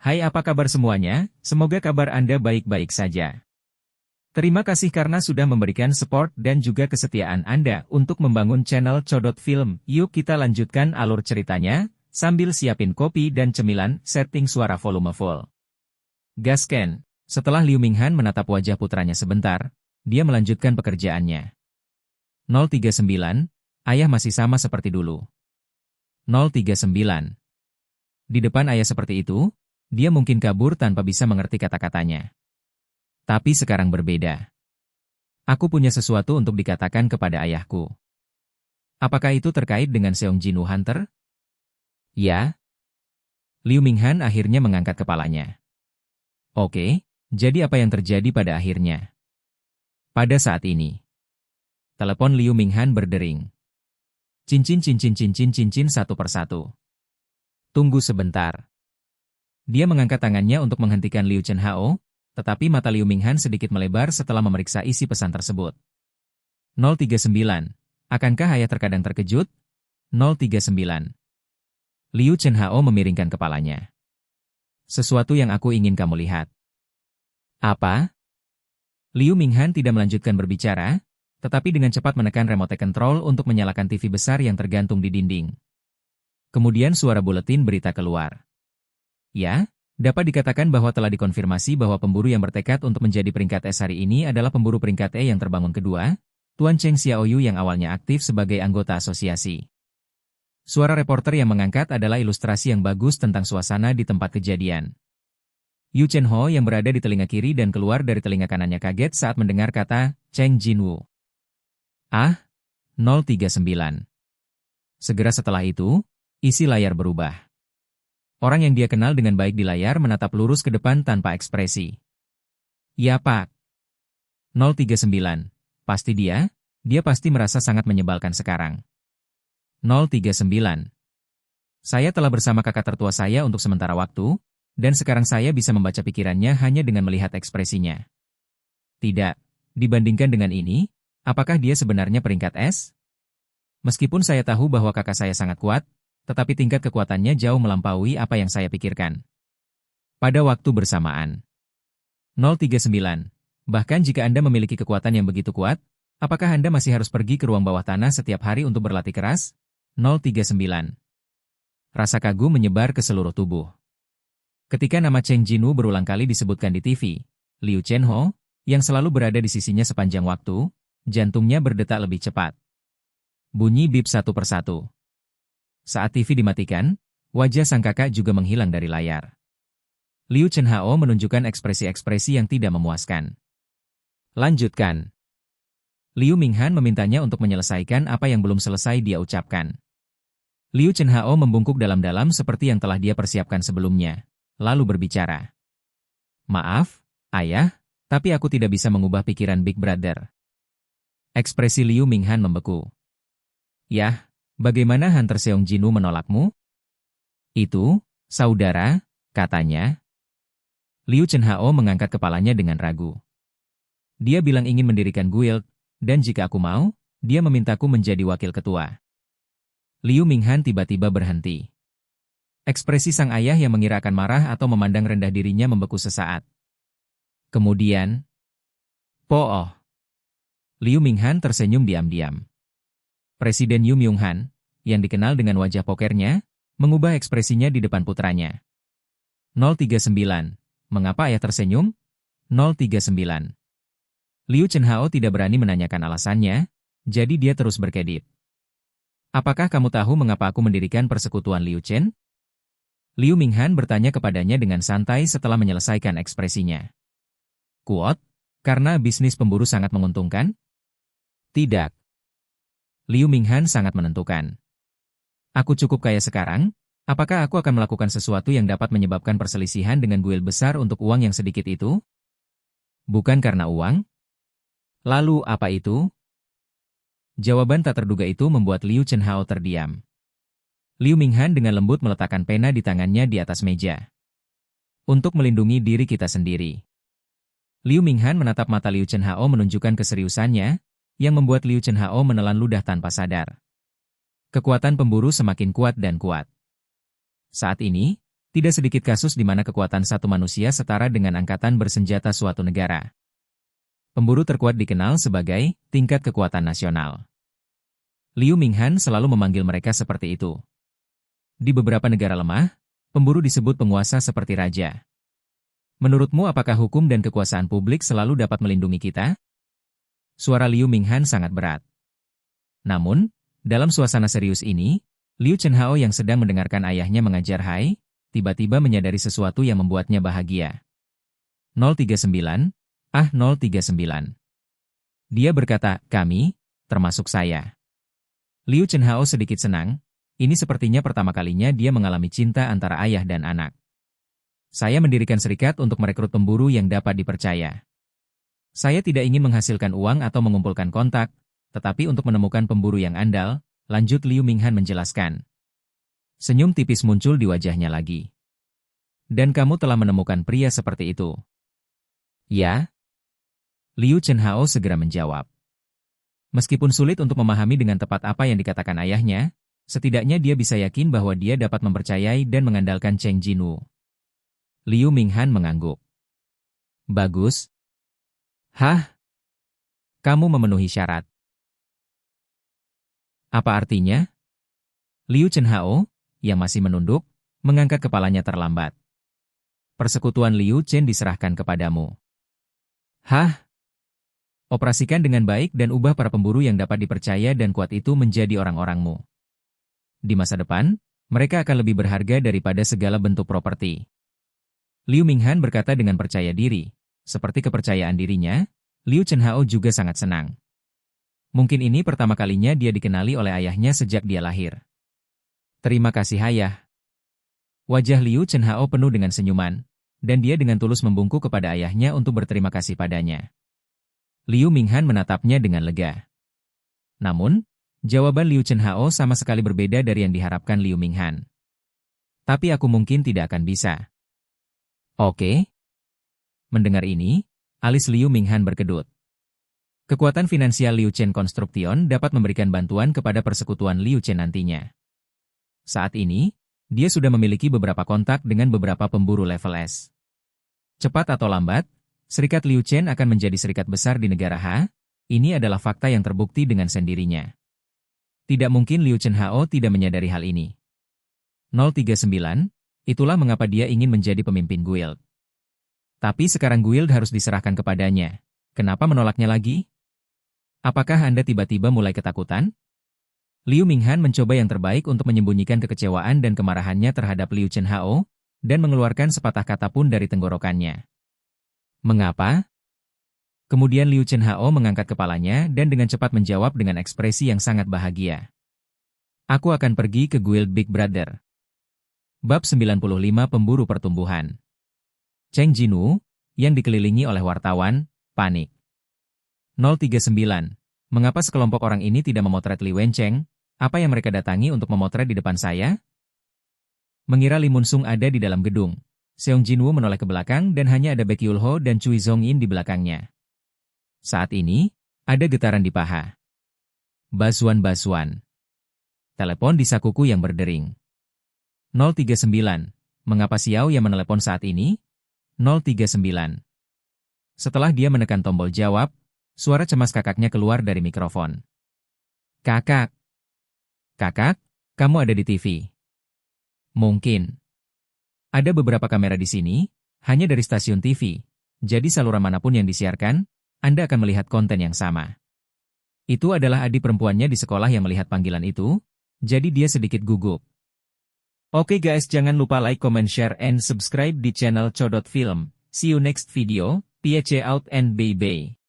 Hai, apa kabar semuanya? Semoga kabar Anda baik-baik saja. Terima kasih karena sudah memberikan support dan juga kesetiaan Anda untuk membangun channel Codot Film. Yuk kita lanjutkan alur ceritanya, sambil siapin kopi dan cemilan, setting suara volume full. Gasken. Setelah Liu Minghan menatap wajah putranya sebentar, dia melanjutkan pekerjaannya. 039, ayah masih sama seperti dulu. 039. Di depan ayah seperti itu, dia mungkin kabur tanpa bisa mengerti kata-katanya. Tapi sekarang berbeda. Aku punya sesuatu untuk dikatakan kepada ayahku. Apakah itu terkait dengan Seong Jinwoo Hunter? Ya. Liu Minghan akhirnya mengangkat kepalanya. Oke, jadi apa yang terjadi pada akhirnya? Pada saat ini. Telepon Liu Minghan berdering. Cincin satu persatu. Tunggu sebentar. Dia mengangkat tangannya untuk menghentikan Liu Chenhao, tetapi mata Liu Minghan sedikit melebar setelah memeriksa isi pesan tersebut. 039. Akankah ayah terkadang terkejut? 039. Liu Chenhao memiringkan kepalanya. Sesuatu yang aku ingin kamu lihat. Apa? Liu Minghan tidak melanjutkan berbicara, tetapi dengan cepat menekan remote control untuk menyalakan TV besar yang tergantung di dinding. Kemudian suara buletin berita keluar. Ya? Dapat dikatakan bahwa telah dikonfirmasi bahwa pemburu yang bertekad untuk menjadi peringkat S hari ini adalah pemburu peringkat E yang terbangun kedua, Tuan Cheng Xiaoyu yang awalnya aktif sebagai anggota asosiasi. Suara reporter yang mengangkat adalah ilustrasi yang bagus tentang suasana di tempat kejadian. Yu Chenho yang berada di telinga kiri dan keluar dari telinga kanannya kaget saat mendengar kata Cheng Jinwoo. 039. Segera setelah itu, isi layar berubah. Orang yang dia kenal dengan baik di layar menatap lurus ke depan tanpa ekspresi. Ya Pak. 039. Pasti dia pasti merasa sangat menyebalkan sekarang. 039. Saya telah bersama kakak tertua saya untuk sementara waktu, dan sekarang saya bisa membaca pikirannya hanya dengan melihat ekspresinya. Tidak, dibandingkan dengan ini, apakah dia sebenarnya peringkat S? Meskipun saya tahu bahwa kakak saya sangat kuat, tetapi tingkat kekuatannya jauh melampaui apa yang saya pikirkan. Pada waktu bersamaan. 039. Bahkan jika Anda memiliki kekuatan yang begitu kuat, apakah Anda masih harus pergi ke ruang bawah tanah setiap hari untuk berlatih keras? 039. Rasa kagum menyebar ke seluruh tubuh. Ketika nama Cheng Jinwoo berulang kali disebutkan di TV, Liu Chenho, yang selalu berada di sisinya sepanjang waktu, jantungnya berdetak lebih cepat. Bunyi bip satu persatu. Saat TV dimatikan, wajah sang kakak juga menghilang dari layar. Liu Chenhao menunjukkan ekspresi-ekspresi yang tidak memuaskan. Lanjutkan. Liu Minghan memintanya untuk menyelesaikan apa yang belum selesai dia ucapkan. Liu Chenhao membungkuk dalam-dalam seperti yang telah dia persiapkan sebelumnya, lalu berbicara. Maaf, ayah, tapi aku tidak bisa mengubah pikiran Big Brother. Ekspresi Liu Minghan membeku. Yah. Bagaimana Hunter Seong Jinwoo menolakmu? Itu, saudara, katanya. Liu Chenhao mengangkat kepalanya dengan ragu. Dia bilang ingin mendirikan guild, dan jika aku mau, dia memintaku menjadi wakil ketua. Liu Minghan tiba-tiba berhenti. Ekspresi sang ayah yang mengira akan marah atau memandang rendah dirinya membeku sesaat. Kemudian, "Po-oh." Liu Minghan tersenyum diam-diam. Presiden Yu Myung-han, yang dikenal dengan wajah pokernya, mengubah ekspresinya di depan putranya. 039. Mengapa ayah tersenyum? 039. Liu Chenhao tidak berani menanyakan alasannya, jadi dia terus berkedip. Apakah kamu tahu mengapa aku mendirikan persekutuan Liu Chen? Liu Minghan bertanya kepadanya dengan santai setelah menyelesaikan ekspresinya. Kuot, karena bisnis pemburu sangat menguntungkan? Tidak. Liu Minghan sangat menentukan. Aku cukup kaya sekarang, apakah aku akan melakukan sesuatu yang dapat menyebabkan perselisihan dengan guild besar untuk uang yang sedikit itu? Bukan karena uang? Lalu apa itu? Jawaban tak terduga itu membuat Liu Chenhao terdiam. Liu Minghan dengan lembut meletakkan pena di tangannya di atas meja. Untuk melindungi diri kita sendiri. Liu Minghan menatap mata Liu Chenhao menunjukkan keseriusannya, yang membuat Liu Chenhao menelan ludah tanpa sadar. Kekuatan pemburu semakin kuat dan kuat. Saat ini, Tidak sedikit kasus di mana kekuatan satu manusia setara dengan angkatan bersenjata suatu negara. Pemburu terkuat dikenal sebagai tingkat kekuatan nasional. Liu Minghan selalu memanggil mereka seperti itu. Di beberapa negara lemah, pemburu disebut penguasa seperti raja. Menurutmu apakah hukum dan kekuasaan publik selalu dapat melindungi kita? Suara Liu Minghan sangat berat. Namun, dalam suasana serius ini, Liu Chenhao yang sedang mendengarkan ayahnya mengajar Hai, tiba-tiba menyadari sesuatu yang membuatnya bahagia. 039, 039. Dia berkata, kami, termasuk saya. Liu Chenhao sedikit senang, ini sepertinya pertama kalinya dia mengalami cinta antara ayah dan anak. Saya mendirikan serikat untuk merekrut pemburu yang dapat dipercaya. Saya tidak ingin menghasilkan uang atau mengumpulkan kontak, tetapi untuk menemukan pemburu yang andal, lanjut Liu Minghan menjelaskan. Senyum tipis muncul di wajahnya lagi. Dan kamu telah menemukan pria seperti itu? Ya? Liu Chenhao segera menjawab. Meskipun sulit untuk memahami dengan tepat apa yang dikatakan ayahnya, setidaknya dia bisa yakin bahwa dia dapat mempercayai dan mengandalkan Cheng Jinwu. Liu Minghan mengangguk. Bagus. Hah? Kamu memenuhi syarat. Apa artinya? Liu Chenhao, yang masih menunduk, mengangkat kepalanya terlambat. Persekutuan Liu Chen diserahkan kepadamu. Hah? Operasikan dengan baik dan ubah para pemburu yang dapat dipercaya dan kuat itu menjadi orang-orangmu. Di masa depan, mereka akan lebih berharga daripada segala bentuk properti. Liu Minghan berkata dengan percaya diri. Seperti kepercayaan dirinya, Liu Chenhao juga sangat senang. Mungkin ini pertama kalinya dia dikenali oleh ayahnya sejak dia lahir. Terima kasih ayah. Wajah Liu Chenhao penuh dengan senyuman, dan dia dengan tulus membungkuk kepada ayahnya untuk berterima kasih padanya. Liu Minghan menatapnya dengan lega. Namun, jawaban Liu Chenhao sama sekali berbeda dari yang diharapkan Liu Minghan. Tapi aku mungkin tidak akan bisa. Oke. Mendengar ini, alis Liu Minghan berkedut. Kekuatan finansial Liu Chen Construction dapat memberikan bantuan kepada persekutuan Liu Chen nantinya. Saat ini, dia sudah memiliki beberapa kontak dengan beberapa pemburu level S. Cepat atau lambat, Serikat Liu Chen akan menjadi serikat besar di negara Ha. Ini adalah fakta yang terbukti dengan sendirinya. Tidak mungkin Liu Chenhao tidak menyadari hal ini. 039, itulah mengapa dia ingin menjadi pemimpin guild. Tapi sekarang guild harus diserahkan kepadanya. Kenapa menolaknya lagi? Apakah Anda tiba-tiba mulai ketakutan? Liu Minghan mencoba yang terbaik untuk menyembunyikan kekecewaan dan kemarahannya terhadap Liu Chenhao, dan mengeluarkan sepatah kata pun dari tenggorokannya. Mengapa? Kemudian Liu Chenhao mengangkat kepalanya dan dengan cepat menjawab dengan ekspresi yang sangat bahagia. Aku akan pergi ke guild Big Brother. Bab 95 Pemburu Pertumbuhan. Cheng Jinwu, yang dikelilingi oleh wartawan, panik. 039. Mengapa sekelompok orang ini tidak memotret Li Wencheng? Apa yang mereka datangi untuk memotret di depan saya? Mengira Li Munsung ada di dalam gedung. Seong Jinwu menoleh ke belakang dan hanya ada Baek Yulho dan Cui Zongyin di belakangnya. Saat ini, ada getaran di paha. Basuan-basuan. Telepon di sakuku yang berdering. 039. Mengapa Xiao yang menelepon saat ini? 039. Setelah dia menekan tombol jawab, suara cemas kakaknya keluar dari mikrofon. Kakak. Kakak, kamu ada di TV. Mungkin. Ada beberapa kamera di sini, hanya dari stasiun TV, jadi saluran manapun yang disiarkan, Anda akan melihat konten yang sama. Itu adalah adik perempuannya di sekolah yang melihat panggilan itu, jadi dia sedikit gugup. Oke guys, jangan lupa like, comment, share, and subscribe di channel Codot Film. See you next video, PHC out and bye-bye.